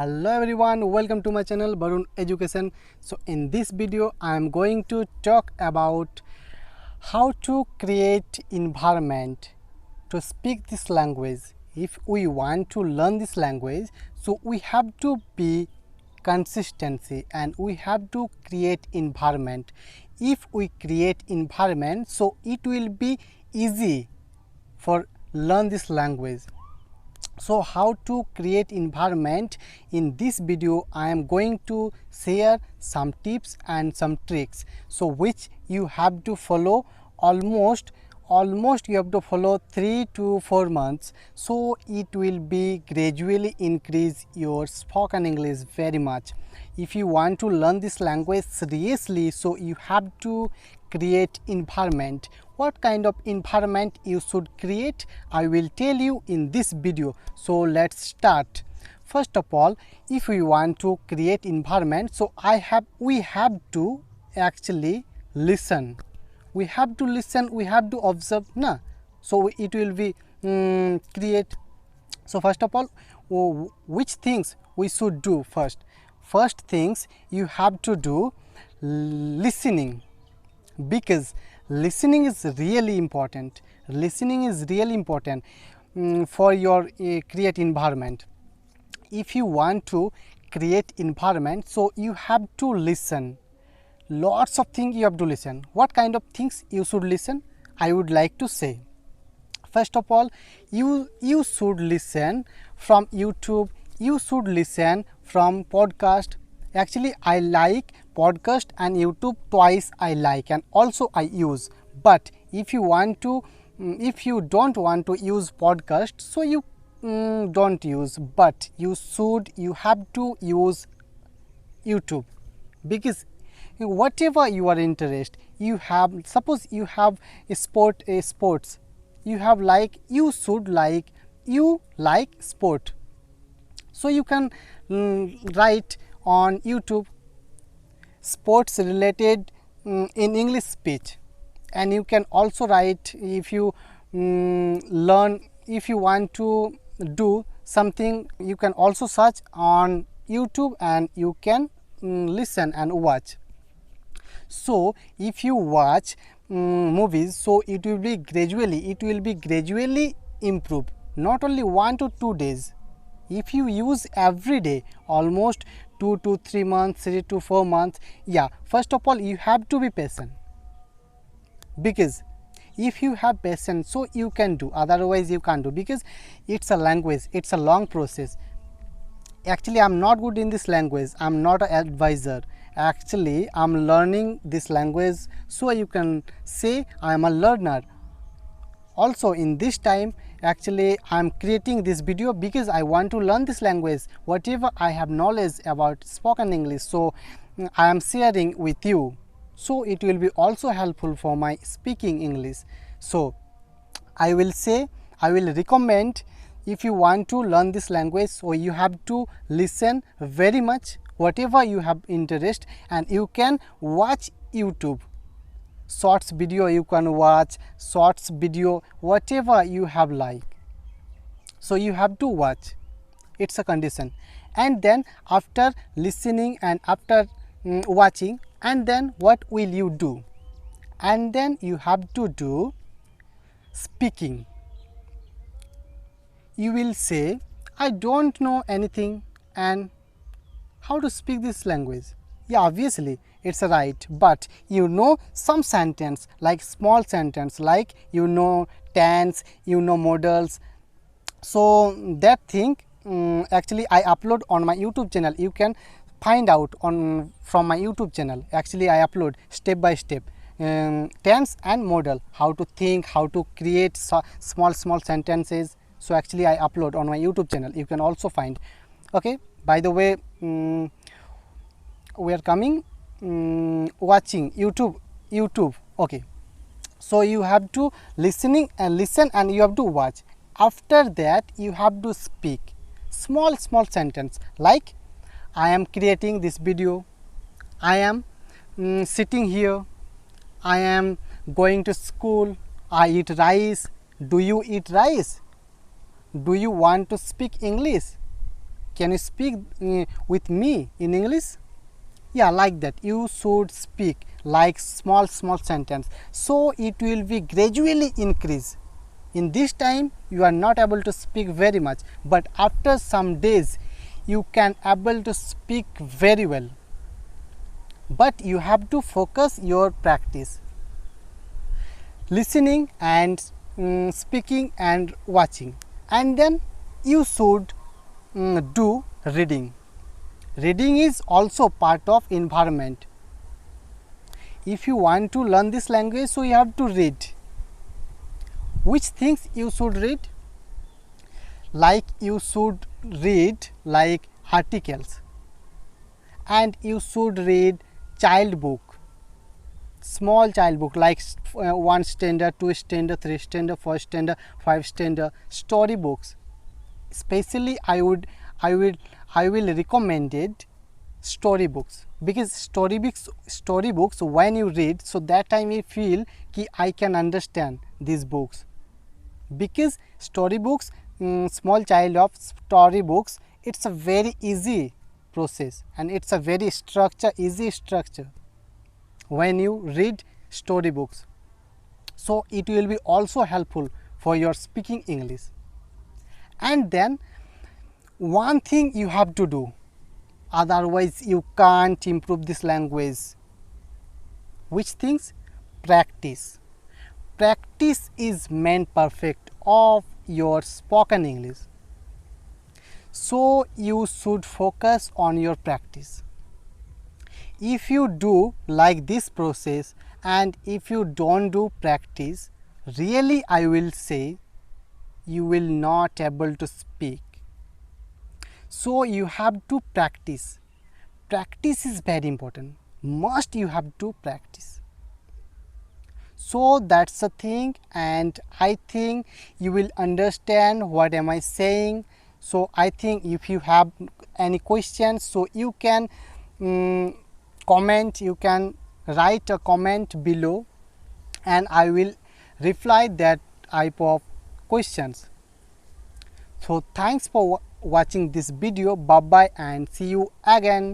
Hello everyone, welcome to my channel Barun Education. So in this video I am going to talk about how to create environment to speak this language. If we want to learn this language, so we have to be consistency and we have to create environment. If we create environment, so it will be easy for learn this language. So how to create environment? In this video I am going to share some tips and some tricks, so which you have to follow almost you have to follow 3 to 4 months, so it will be gradually increase your spoken English very much. If you want to learn this language seriously, so you have to create environment. What kind of environment you should create, I will tell you in this video. So let's start. First of all, if we want to create environment, so we have to actually listen. We have to listen, we have to observe, na? So it will be create. So first of all, which things we should do first? First things you have to do listening, because listening is really important. Listening is really important for your create environment. If you want to create environment, so you have to listen. Lots of things you have to listen. What kind of things you should listen? I would like to say, first of all, you should listen from YouTube. You should listen from podcast. Actually I like podcast and YouTube twice I like, and also I use. But if you want to if you don't want to use podcast, so you don't use, but you have to use YouTube, because whatever you are interested, you have, suppose you have sports, you have you like sport, so you can write on YouTube sports related in English speech, and you can also write, if you learn, if you want to do something, you can also search on YouTube and you can listen and watch. So if you watch movies, so it will be gradually improve, not only 1 to 2 days. If you use every day, almost 2 to 3 months, 3 to 4 months, yeah, first of all you have to be patient, because if you have patience, so you can do, otherwise you can't do, because it's a language, it's a long process. Actually I'm not good in this language, I'm not an advisor. Actually I'm learning this language, so you can say I am a learner. Also in this time, actually I am creating this video because I want to learn this language. Whatever I have knowledge about spoken English, so I am sharing with you, so it will be also helpful for my speaking English. So I will recommend, if you want to learn this language, so you have to listen very much, whatever you have interest, and you can watch YouTube shorts video, you can watch shorts video, whatever you have like, so you have to watch, it's a condition. And then after listening and after watching, and then what will you do? And then you have to do speaking. You will say, I don't know anything and how to speak this language. Yeah, obviously it's right, but you know some sentence, like small sentence, like you know tense, you know modals. So that thing actually I upload on my YouTube channel. You can find out from my YouTube channel. Actually I upload step by step tense and modal, how to think, how to create small sentences. So actually I upload on my YouTube channel, you can also find. Okay, by the way, we are coming watching YouTube. Okay, so you have to listen and you have to watch. After that you have to speak small sentence, like I am creating this video, I am sitting here, I am going to school, I eat rice. Do you eat rice? Do you want to speak English? can you speak with me in English? Yeah, like that. You should speak like small sentence, so it will be gradually increase. In this time you are not able to speak very much, but after some days you can able to speak very well. But you have to focus your practice, listening and speaking and watching, and then you should do reading. Reading is also part of environment. If you want to learn this language, so you have to read. Which things you should read? Like you should read like articles, and you should read child book, small child book like 1 standard, 2 standard, 3 standard, 4 standard, 5 standard, story books. Especially I will recommend it story books, because story books when you read, so that time you feel कि I can understand these books. Because story books, small child of story books, it's a very easy process and it's a very easy structure when you read story books. So it will be also helpful for your speaking English. And then one thing you have to do, otherwise you can't improve this language. Which things? Practice. Practice is main perfect of your spoken English. So you should focus on your practice. If you do like this process and if you don't do practice, really I will say you will not able to speak. So you have to practice. Practice is very important. Must you have to practice. So that's the thing, and I think you will understand what am I saying. So I think if you have any questions, so you can comment, you can write a comment below and I will reply that type of questions. So thanks for watching this video. Bye bye and see you again.